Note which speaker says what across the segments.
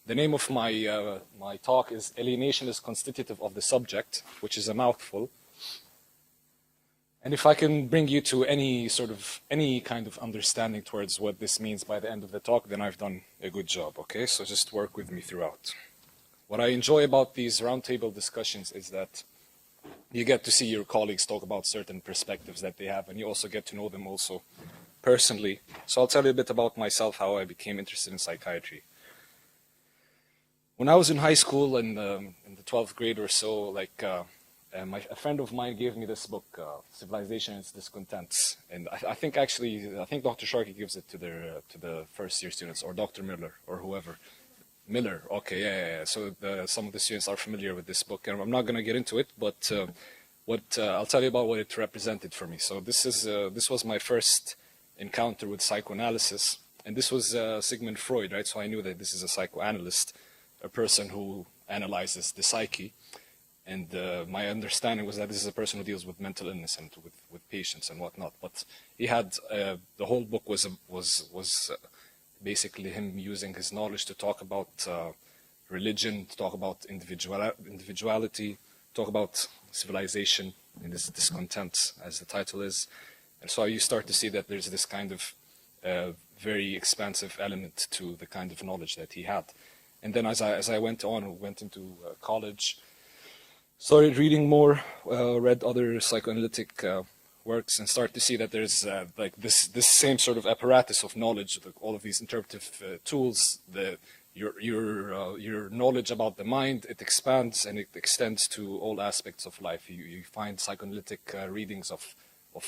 Speaker 1: The name of my talk is Alienation is Constitutive of the Subject, which is a mouthful. And if I can bring you to any kind of understanding towards what this means by the end of the talk, then I've done a good job, okay? So just work with me throughout. What I enjoy about these roundtable discussions is that you get to see your colleagues talk about certain perspectives that they have, and you also get to know them also personally. So I'll tell you a bit about myself, how I became interested in psychiatry. When I was in high school in the 12th grade or so, a friend of mine gave me this book, Civilization and Its Discontents, and I think Dr. Sharkey gives it to the first year students, or Dr. Miller, or whoever. Miller, okay, yeah. So some of the students are familiar with this book, and I'm not going to get into it, but I'll tell you about what it represented for me. So this was my first encounter with psychoanalysis, and this was Sigmund Freud, right? So I knew that this is a psychoanalyst, a person who analyzes the psyche. And my understanding was that this is a person who deals with mental illness and with patients and whatnot. But he had the whole book was basically him using his knowledge to talk about religion, to talk about individuality, talk about civilization and its discontent, as the title is. And so you start to see that there's this kind of very expansive element to the kind of knowledge that he had. And then as I went into college, started reading more, read other psychoanalytic works, and started to see that there's this same sort of apparatus of knowledge, all of these interpretive tools. Your knowledge about the mind, it expands and it extends to all aspects of life. You find psychoanalytic readings of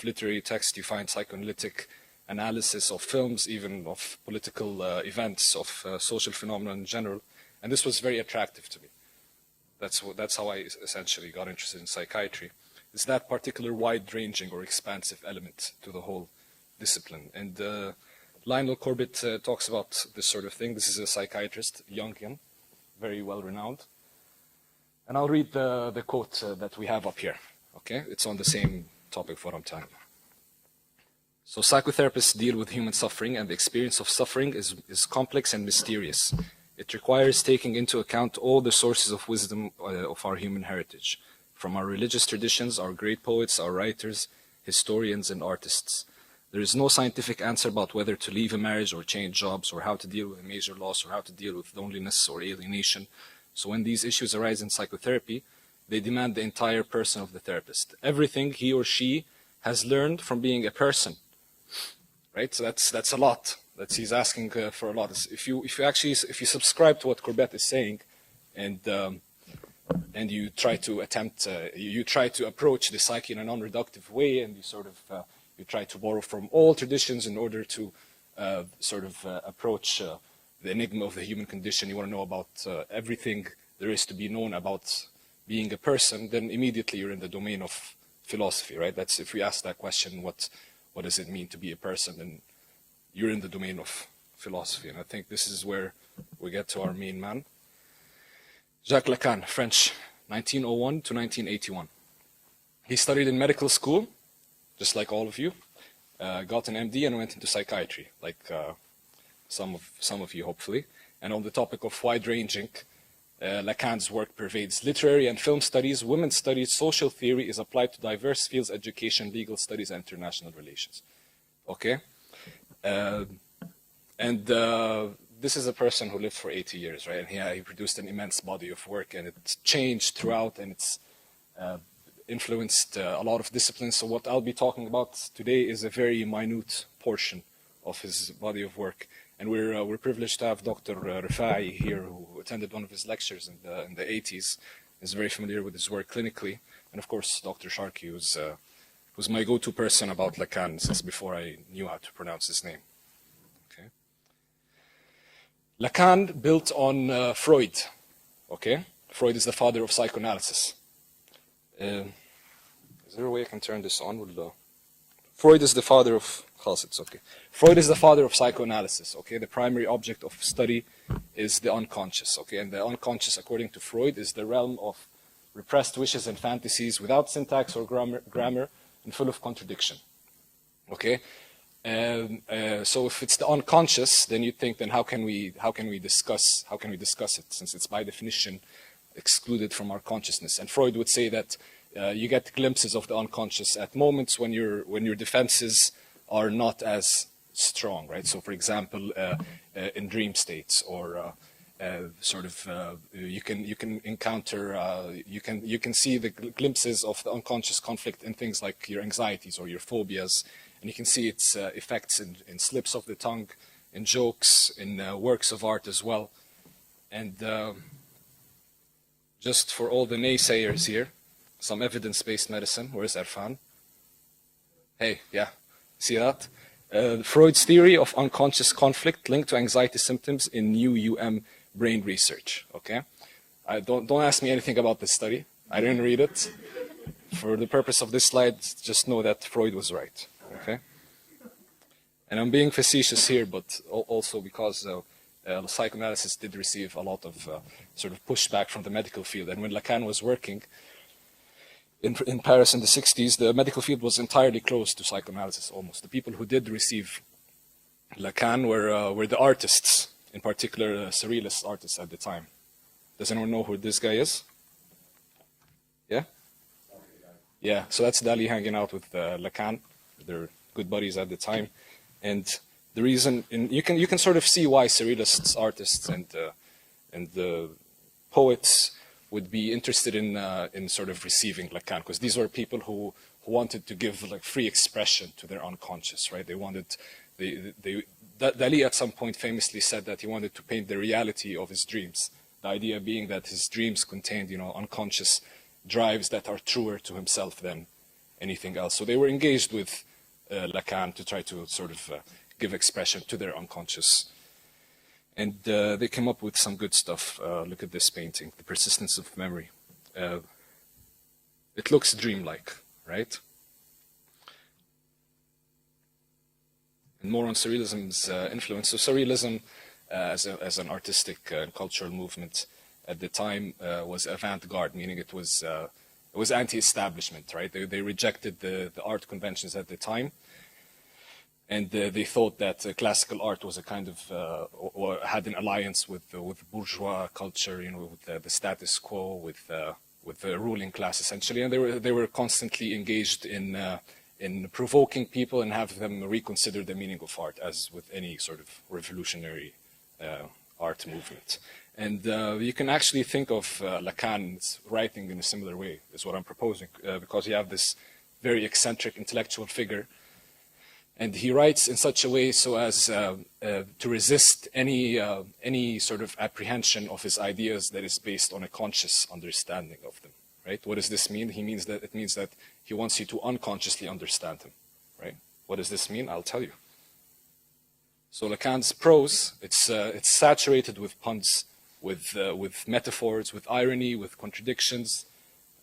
Speaker 1: literary text. You find psychoanalytic analysis of films, even of political events, of social phenomena in general. And this was very attractive to me. That's how I essentially got interested in psychiatry. It's that particular wide-ranging or expansive element to the whole discipline. And Lionel Corbett talks about this sort of thing. This is a psychiatrist, Jungian, very well-renowned. And I'll read the quote that we have up here. Okay, it's on the same topic for what I'm telling you. So psychotherapists deal with human suffering, and the experience of suffering is complex and mysterious. It requires taking into account all the sources of wisdom of our human heritage, from our religious traditions, our great poets, our writers, historians, and artists. There is no scientific answer about whether to leave a marriage or change jobs, or how to deal with a major loss, or how to deal with loneliness or alienation. So when these issues arise in psychotherapy, they demand the entire person of the therapist. Everything he or she has learned from being a person. Right? So that's a lot. He's asking for a lot. If you subscribe to what Corbett is saying, and you try to approach the psyche in a non-reductive way, and you try to borrow from all traditions in order to approach the enigma of the human condition. You want to know about everything there is to be known about being a person. Then immediately you're in the domain of philosophy, right? That's if we ask that question, what does it mean to be a person? And you're in the domain of philosophy. And I think this is where we get to our main man. Jacques Lacan, French, 1901 to 1981. He studied in medical school, just like all of you, got an MD and went into psychiatry, like some of you, hopefully. And on the topic of wide-ranging, Lacan's work pervades literary and film studies, women's studies, social theory, is applied to diverse fields, education, legal studies, and international relations. Okay? This is a person who lived for 80 years, right? And he produced an immense body of work, and it's changed throughout, and it's influenced a lot of disciplines. So what I'll be talking about today is a very minute portion of his body of work. And we're privileged to have Dr. Rifai here, who attended one of his lectures in the 80s, is very familiar with his work clinically. And of course, Dr. Sharkey, who's my go-to person about Lacan since before I knew how to pronounce his name. Okay. Lacan built on Freud. Okay, Freud is the father of psychoanalysis. Is there a way I can turn this on? Freud is the father of... It's okay. Freud is the father of psychoanalysis. Okay, the primary object of study is the unconscious. Okay, and the unconscious, according to Freud, is the realm of repressed wishes and fantasies without syntax or grammar and full of contradiction. Okay, So if it's the unconscious, then you think, then how can we discuss it, since it's by definition excluded from our consciousness? And Freud would say that you get glimpses of the unconscious at moments when your defenses are not as strong, right? So, for example, in dream states, or you can encounter, you can see the glimpses of the unconscious conflict in things like your anxieties or your phobias, and you can see its effects in slips of the tongue, in jokes, in works of art as well. And just for all the naysayers here, some evidence-based medicine. Where's Erfan? Hey, yeah, see that? Freud's theory of unconscious conflict linked to anxiety symptoms in new brain research. Okay, don't ask me anything about this study. I didn't read it. For the purpose of this slide, just know that Freud was right. Okay, and I'm being facetious here, but also because psychoanalysis did receive a lot of sort of pushback from the medical field. And when Lacan was working in Paris in the 60s, the medical field was entirely closed to psychoanalysis almost. The people who did receive Lacan were the artists, in particular surrealist artists at the time. Does anyone know who this guy is? Yeah? Yeah, so that's Dali hanging out with Lacan. They're good buddies at the time. And the reason, you can sort of see why surrealist artists and the poets would be interested in sort of receiving Lacan, because these were people who wanted to give like free expression to their unconscious, right? They wanted, Dali at some point famously said that he wanted to paint the reality of his dreams. The idea being that his dreams contained, unconscious drives that are truer to himself than anything else. So they were engaged with Lacan to try to sort of give expression to their unconscious. And they came up with some good stuff. Look at this painting, The Persistence of Memory. It looks dreamlike, right? And more on surrealism's influence. So surrealism, as an artistic and cultural movement at the time, was avant-garde, meaning it was anti-establishment, right? They rejected the art conventions at the time. And they thought that classical art was a kind of, or had an alliance with bourgeois culture, with the status quo, with the ruling class essentially, and they were constantly engaged in provoking people and have them reconsider the meaning of art, as with any sort of revolutionary art movement. And you can actually think of Lacan's writing in a similar way, is what I'm proposing, because you have this very eccentric intellectual figure. And he writes in such a way so as to resist any sort of apprehension of his ideas that is based on a conscious understanding of them, right? What does this mean? It means that he wants you to unconsciously understand him, right? What does this mean? I'll tell you. So Lacan's prose, it's saturated with puns, with metaphors, with irony, with contradictions,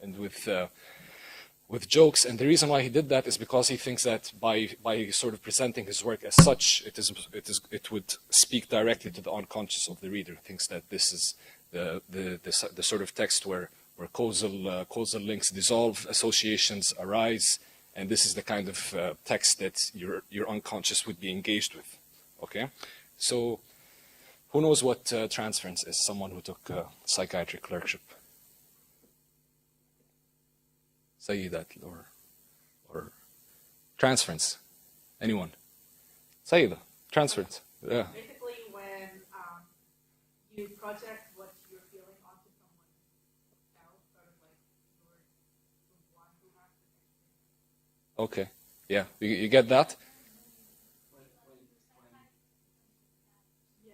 Speaker 1: and with jokes. And the reason why he did that is because he thinks that by sort of presenting his work as such, it would speak directly to the unconscious of the reader. He thinks that this is the sort of text where causal links dissolve, associations arise, and this is the kind of text that your unconscious would be engaged with. Okay, so who knows what transference is? Someone who took psychiatric clerkship. Say that, or transference. Anyone? Say that. Transference. Yeah.
Speaker 2: Basically, when you project what you're feeling onto someone else, sort of like you're the one who has to.
Speaker 1: Okay. Yeah. You get that?
Speaker 2: Yeah.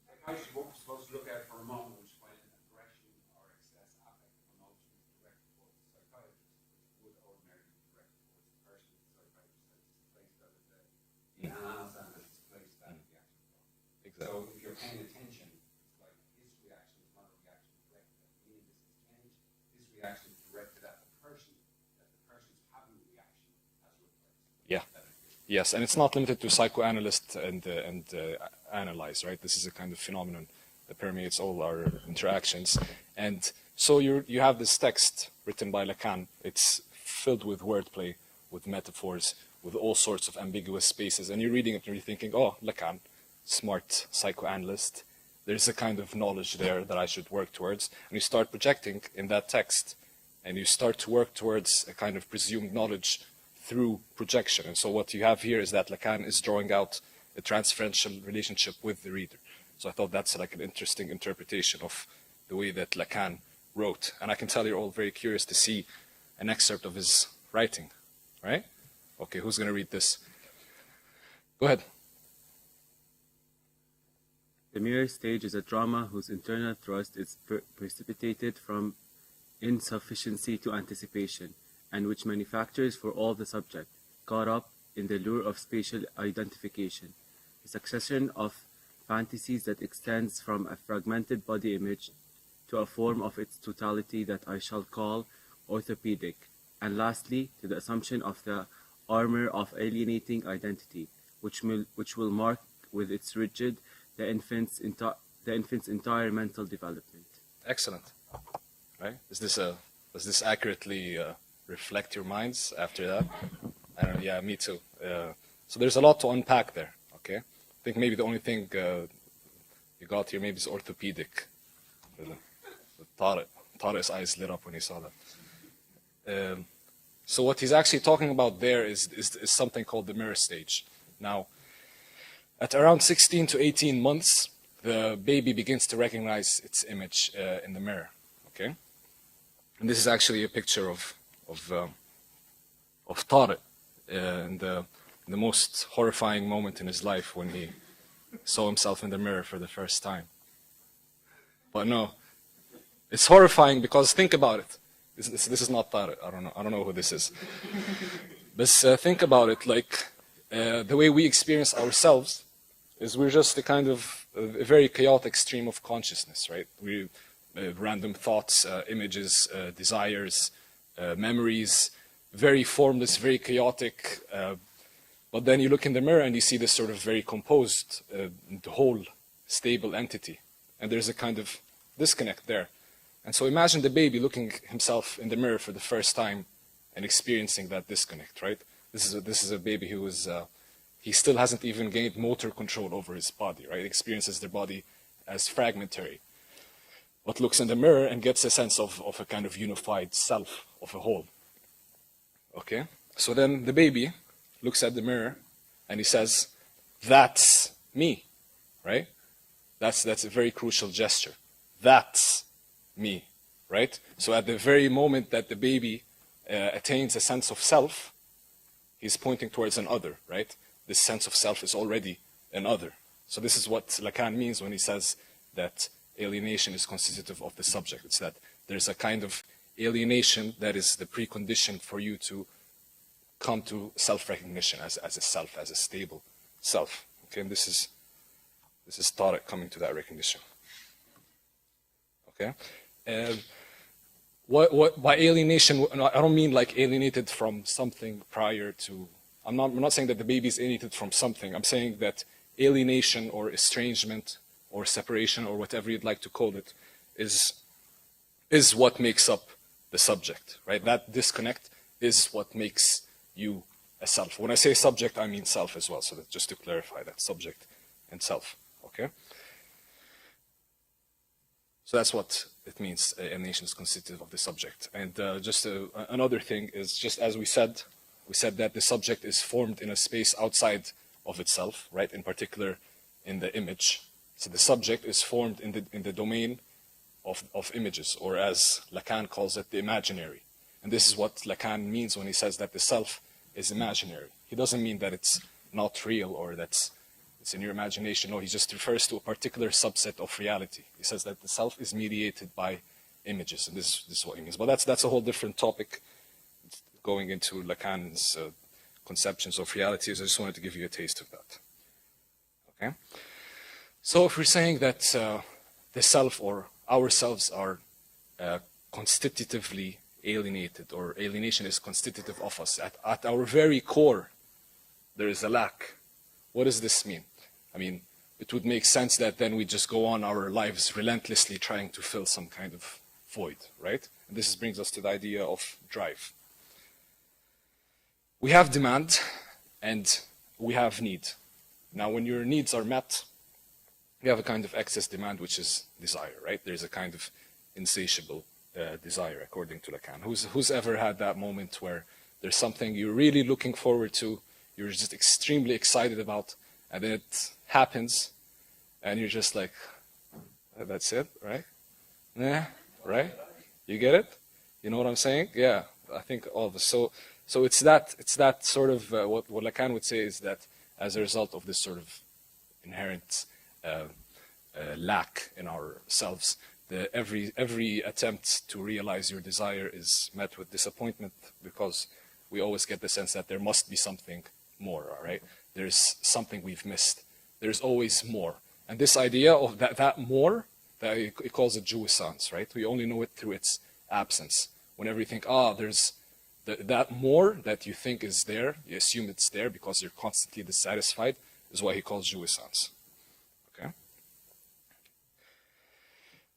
Speaker 3: Psychiatry, what we're supposed to look at for a moment is when aggression or excess affective emotion is directed towards the psychiatrist, which would ordinarily be directed towards the person. The psychiatrist has placed that as the analysis has placed that as the action point.
Speaker 1: Exactly.
Speaker 3: So if you're paying attention, it's like his reaction is not a reaction directed at me, this is change. His reaction is directed at the person, that the person's having a reaction has replaced.
Speaker 1: Yeah. Yes, and it's not limited to psychoanalyst and analyze, right? This is a kind of phenomenon that permeates all our interactions. And so you have this text written by Lacan. It's filled with wordplay, with metaphors, with all sorts of ambiguous spaces. And you're reading it and you're thinking, oh, Lacan, smart psychoanalyst, there's a kind of knowledge there that I should work towards. And you start projecting in that text, and you start to work towards a kind of presumed knowledge through projection. And so what you have here is that Lacan is drawing out a transferential relationship with the reader. So I thought that's like an interesting interpretation of the way that Lacan wrote. And I can tell you're all very curious to see an excerpt of his writing, right? Okay, who's going to read this? Go ahead.
Speaker 4: The mirror stage is a drama whose internal thrust is precipitated from insufficiency to anticipation, and which manufactures for all the subject, caught up in the lure of spatial identification, a succession of fantasies that extends from a fragmented body image to a form of its totality that I shall call orthopedic, and lastly to the assumption of the armor of alienating identity, which will mark with its rigid the infant's entire mental development.
Speaker 1: Excellent. Right? Does this accurately reflect your minds after that? I don't know. Yeah, me too. So there's a lot to unpack there. Okay, I think maybe the only thing you got here maybe is orthopedic. Tariq's eyes lit up when he saw that. So what he's actually talking about there is something called the mirror stage. Now, at around 16 to 18 months, the baby begins to recognize its image in the mirror. Okay, and this is actually a picture of Tariq in the most horrifying moment in his life when he saw himself in the mirror for the first time. But no, it's horrifying because think about it. This is not Tariq. I don't know who this is. But think about it. Like the way we experience ourselves is we're just a kind of a very chaotic stream of consciousness, right? We random thoughts, images, desires, memories, very formless, very chaotic. But then you look in the mirror and you see this sort of very composed, whole, stable entity. And there's a kind of disconnect there. And so imagine the baby looking himself in the mirror for the first time and experiencing that disconnect, right? This is a baby who is, he still hasn't even gained motor control over his body, right? He experiences their body as fragmentary. But looks in the mirror and gets a sense of a kind of unified self, of a whole. Okay? So then the baby looks at the mirror and he says, that's me, right? That's a very crucial gesture. That's me, right? So at the very moment that the baby attains a sense of self, he's pointing towards an other, right? This sense of self is already an other. So this is what Lacan means when he says that alienation is constitutive of the subject. It's that there's a kind of alienation that is the precondition for you to come to self-recognition as a self, as a stable self. Okay, and this is Tariq coming to that recognition. Okay, what by alienation? I don't mean like alienated from something prior to. I'm not saying that the baby is alienated from something. I'm saying that alienation or estrangement or separation or whatever you'd like to call it is what makes up the subject, right? That disconnect is what makes you a self. When I say subject, I mean self as well. So that just to clarify that, subject and self. Okay. So that's what it means. Alienation is constitutive of the subject. And just another thing is, just as we said that the subject is formed in a space outside of itself, right? In particular, in the image. So the subject is formed in the domain of images, or as Lacan calls it, the imaginary. And this is what Lacan means when he says that the self is imaginary. He doesn't mean that it's not real or that's it's in your imagination. No, he just refers to a particular subset of reality. He says that the self is mediated by images, and this is what he means. But that's a whole different topic, going into Lacan's conceptions of realities. I just wanted to give you a taste of that. Okay. So if we're saying that the self or ourselves are constitutively alienated, or alienation is constitutive of us, at our very core, there is a lack. What does this mean? I mean, it would make sense that then we just go on our lives relentlessly trying to fill some kind of void, right? And this brings us to the idea of drive. We have demand, and we have need. Now, when your needs are met, you have a kind of excess demand, which is desire, right? There's a kind of insatiable desire, according to Lacan. Who's ever had that moment where there's something you're really looking forward to, you're just extremely excited about, and then it happens, and you're just like, that's it, right? Yeah, right? You get it? You know what I'm saying? Yeah, I think all of us. So it's that sort of, what Lacan would say is that as a result of this sort of inherent lack in ourselves, every attempt to realize your desire is met with disappointment, because we always get the sense that there must be something more, all right? There's something we've missed. There's always more. And this idea of that more, that he calls it jouissance, right? We only know it through its absence. Whenever you think, there's that more that you think is there, you assume it's there because you're constantly dissatisfied, is why he calls jouissance. Okay?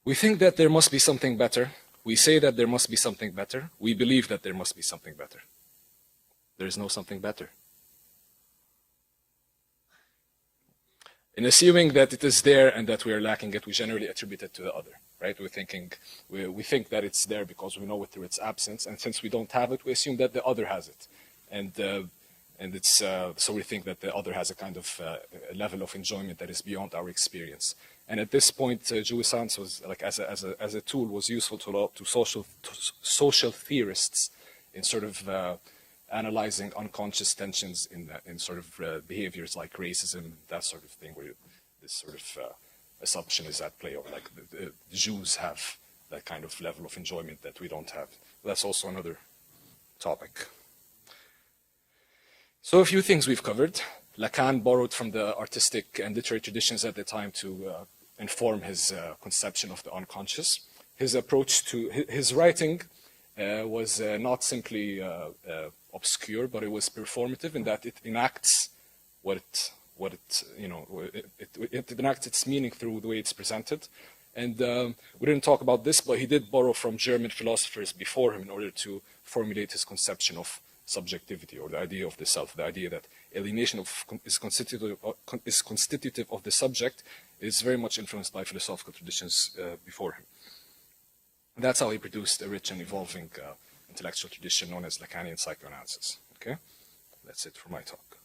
Speaker 1: We think that there must be something better. We say that there must be something better. We believe that there must be something better. There is no something better. In assuming that it is there and that we are lacking it, we generally attribute it to the other, right? We think that it's there because we know it through its absence, and since we don't have it, we assume that the other has it, and it's so we think that the other has a kind of level of enjoyment that is beyond our experience. And at this point, jouissance was like as a tool was useful to social theorists in sort of analyzing unconscious tensions in sort of behaviors like racism, that sort of thing, where this sort of assumption is at play, or like the Jews have that kind of level of enjoyment that we don't have. That's also another topic. So a few things we've covered. Lacan borrowed from the artistic and literary traditions at the time to inform his conception of the unconscious. His approach to his writing was not simply obscure, but it was performative in that it enacts it enacts its meaning through the way it's presented. And we didn't talk about this, but he did borrow from German philosophers before him in order to formulate his conception of subjectivity, or the idea of the self, the idea that alienation is constitutive of the subject, is very much influenced by philosophical traditions before him. And that's how he produced a rich and evolving intellectual tradition known as Lacanian psychoanalysis. Okay, that's it for my talk.